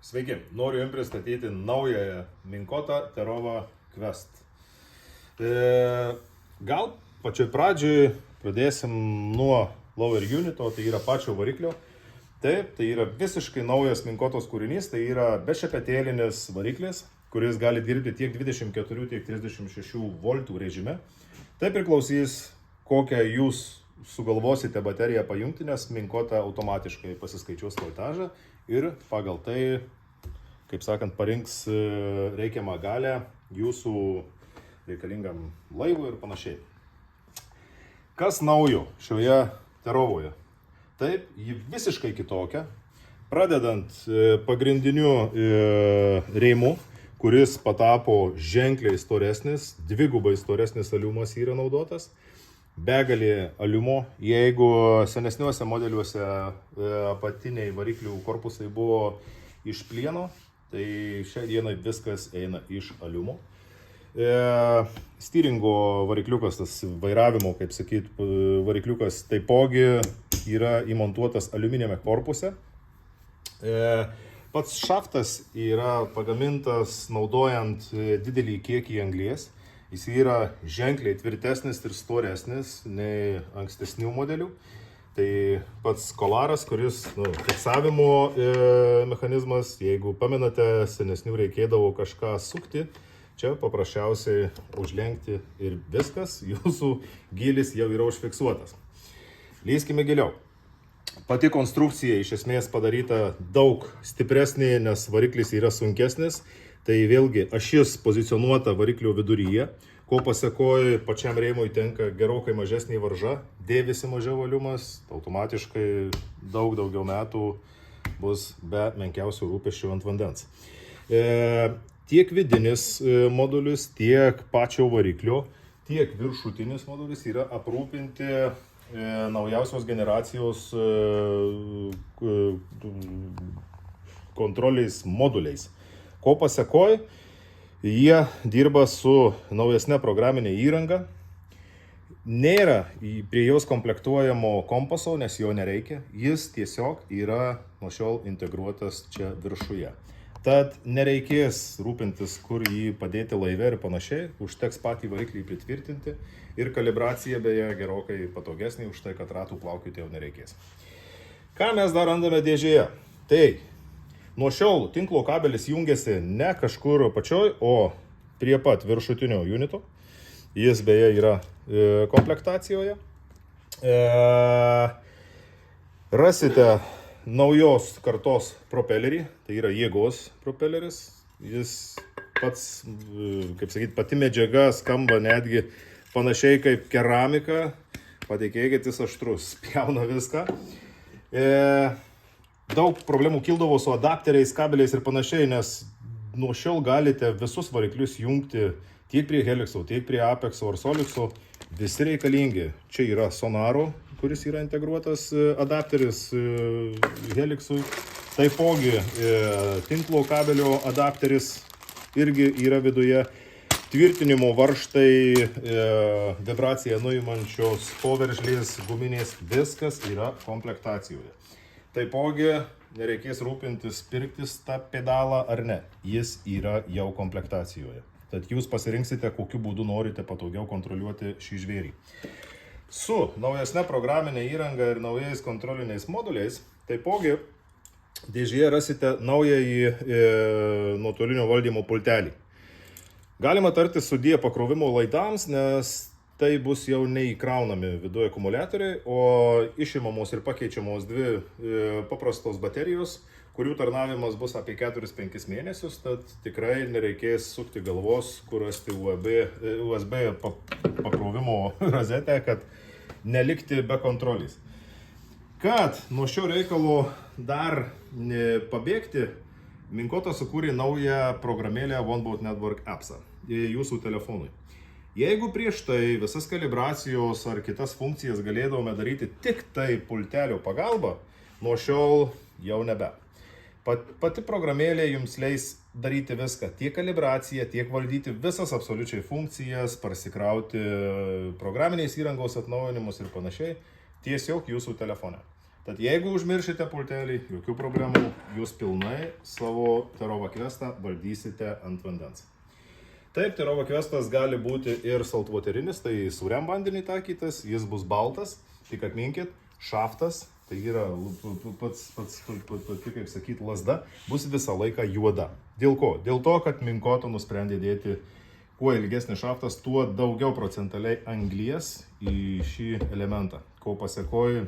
Sveiki, noriu Jums pristatyti naująją Minkota Terova Quest. Gal pačioj pradžioj pradėsim nuo lower unito, tai yra pačio variklio. Taip, tai yra visiškai naujas Minkotos kūrinys, tai yra bešepetėlinis variklis, kuris gali dirbti tiek 24, tiek 36 voltų režime. Tai priklausys, kokią jūs sugalvosite bateriją pajungti, nes Minkota automatiškai pasiskaičiuos voltažą ir pagal tai, kaip sakant, parinks reikiamą galę jūsų reikalingam laivui ir panašiai. Kas naujo šioje Terovoje? Taip, ji visiškai kitokia, pradedant pagrindiniu reimu, kuris patapo ženkliai storesnis, dvigubai storesnis aliumas yra naudotas. Begalė aliumo, jeigu senesniuose modeliuose apatiniai variklių korpusai buvo iš plieno, tai šią dieną viskas eina iš aliumo. Styringo varikliukas, tas vairavimo, kaip sakyt, varikliukas taipogi yra įmontuotas aliuminėme korpuse. Pats šaftas yra pagamintas naudojant didelį kiekį anglies. Jis yra ženkliai tvirtesnis ir storesnis nei ankstesnių modelių. Tai pats kolaras, kuris fiksavimo mechanizmas, jeigu pamenate, senesnių reikėdavo kažką sukti, čia paprasčiausiai užlenkti ir viskas, jūsų gilis jau yra užfiksuotas. Lįskime giliau. Pati konstrukcija iš esmės padaryta daug stipresnė, nes variklis yra sunkesnis. Tai vėlgi ašis pozicionuota variklio viduryje, ko pasekoja pačiam reimui tenka gerokai mažesnė varža, dėvisi mažiau aliumas, automatiškai daugiau metų bus be menkiausių rūpesčių ant vandens. Tiek vidinis modulis, tiek pačio variklio, tiek viršutinis modulis yra aprūpinti naujausios generacijos kontrolės moduliais. Ko pasekoj, jie dirba su naujesne programinė įranga. Nėra prie jos komplektuojamo kompaso, nes jo nereikia. Jis tiesiog yra nuo šiol integruotas čia viršuje. Tad nereikės rūpintis, kur jį padėti laive ir panašiai. Užteks patį variklį pritvirtinti. Ir kalibracija beje gerokai patogesnė, už tai, kad ratų plaukioti jau nereikės. Ką mes dar randame dėžėje? Tai nuo šiol tinklo kabelis jungiasi ne kažkur apačioj, o prie pat viršutinio unito. Jis beje yra komplektacijoje. Rasite naujos kartos propelerį, tai yra jėgos propeleris. Jis pats, kaip sakyt, pati medžiaga skamba netgi panašiai kaip keramika. Patikėkit, jis aštrus, pjauna viską. Daug problemų kildavo su adapteriais, kabeliais ir panašiai, nes nuo šiol galite visus variklius jungti tiek prie Helixo, tiek prie Apexo ar Solixo. Visi reikalingi. Čia yra Sonaro, kuris yra integruotas adapteris Helixui. Taipogi tinklo kabelio adapteris irgi yra viduje. Tvirtinimo varžtai, vibraciją nuimančios poveržlės, guminės, viskas yra komplektacijoje. Taipogi nereikės rūpintis pirktis tą pedalą ar ne, jis yra jau komplektacijoje. Tad jūs pasirinksite, kokiu būdu norite patogiau kontroliuoti šį žvėrį. Su naujesne programinė įranga ir naujais kontroliniais moduliais, taipogi dėžėje rasite naująjį nuotolinio valdymo pultelį. Galima tarti sudie pakrovimo laidams, nes tai bus jau neįkraunami viduje akumuliatoriai, o išimamos ir pakeičiamos dvi paprastos baterijos, kurių tarnavimas bus apie 4-5 mėnesius, tad tikrai nereikės sukti galvos, kur rasti USB pakrovimo rozetę, kad nelikti be kontrolės. Kad nuo šio reikalo dar pabėgti, Minkota sukūrė naują programėlę OneBoat Network Appsą jūsų telefonui. Jeigu prieš tai visas kalibracijos ar kitas funkcijas galėdavome daryti tik tai pultelio pagalba, nuo šiol jau nebe. Pati programėlė jums leis daryti viską, tiek kalibraciją, tiek valdyti visas absoliučiai funkcijas, parsikrauti programinės įrangos atnaujinimus ir panašiai, tiesiog jūsų telefone. Tad jeigu užmiršite pultelį, jokių problemų, jūs pilnai savo Terova Questą valdysite ant vandens. Taip, Terova Questas gali būti ir saltwaterinis, tai sūriam vandeniui taikytas, jis bus baltas, tik atminkit, šaftas, tai yra pats, kaip sakyti, lasda, bus visą laiką juoda. Dėl ko? Dėl to, kad Minn Kota nusprendė dėti kuo ilgesnis šaftas, tuo daugiau procentaliai anglies į šį elementą, ko pasekoji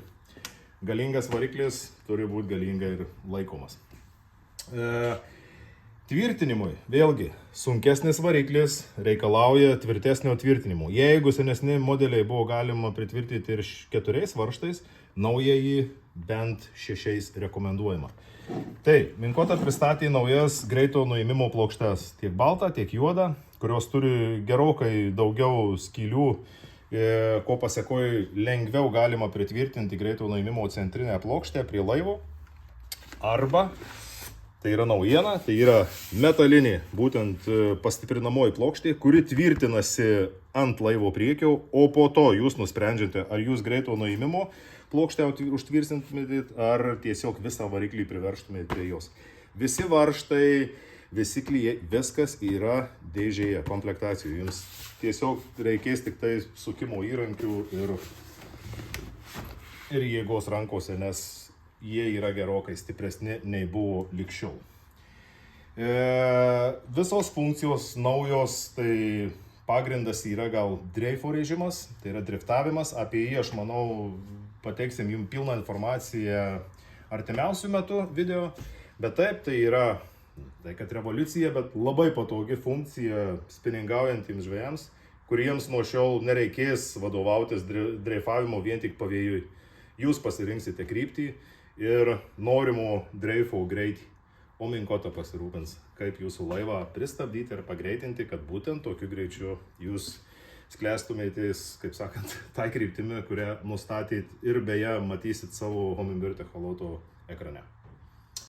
galingas variklis turi būti galingai ir laikomas. Tvirtinimui, vėlgi, sunkesnis variklis reikalauja tvirtesnio tvirtinimo. Jeigu senesni modeliai buvo galima pritvirtinti ir 4 varžtais, naujieji bent 6 rekomenduojama. Tai, Minn Kota pristatė naujas greito nuėmimo plokštes, tiek baltą, tiek juodą, kurios turi gerokai daugiau skylių, ko pasekoji lengviau galima pritvirtinti greito nuėmimo centrinę plokštę prie laivo. Arba, tai yra naujiena, tai yra metalinė, būtent pastiprinamoji plokštė, kuri tvirtinasi ant laivo priekio, o po to jūs nusprendžiate, ar jūs greito nuėmimo plokštę užtvirtintumėte, ar tiesiog visą variklį priveržtumėte prie jos. Visi varžtai, visi klijai, viskas yra dėžėje, komplektacijų. Jums tiesiog reikės tik tai sukimo įrankių ir jėgos rankose, nes jie yra gerokai stipresni nei buvo lig šiol. Visos funkcijos naujos, tai pagrindas yra gal dreifo režimas, tai yra driftavimas. Apie jį, aš manau, pateiksim jums pilną informaciją artimiausių metų video. Bet taip, tai yra tai kad revoliucija, bet labai patogi funkcija spiningaujantiems žvejams, kuriems nuo šiol nereikės vadovautis dreifavimo vien tik pavėjui. Jūs pasirinksite kryptį ir norimo dreifo greitį, o Minn Kota pasirūpins, kaip jūsų laivą pristabdyti ir pagreitinti, kad būtent tokiu greičiu jūs sklęstumėtės, kaip sakant, tai kryptimi, kurią nustatėt ir beje matysit savo Humminbird echoloto ekrane.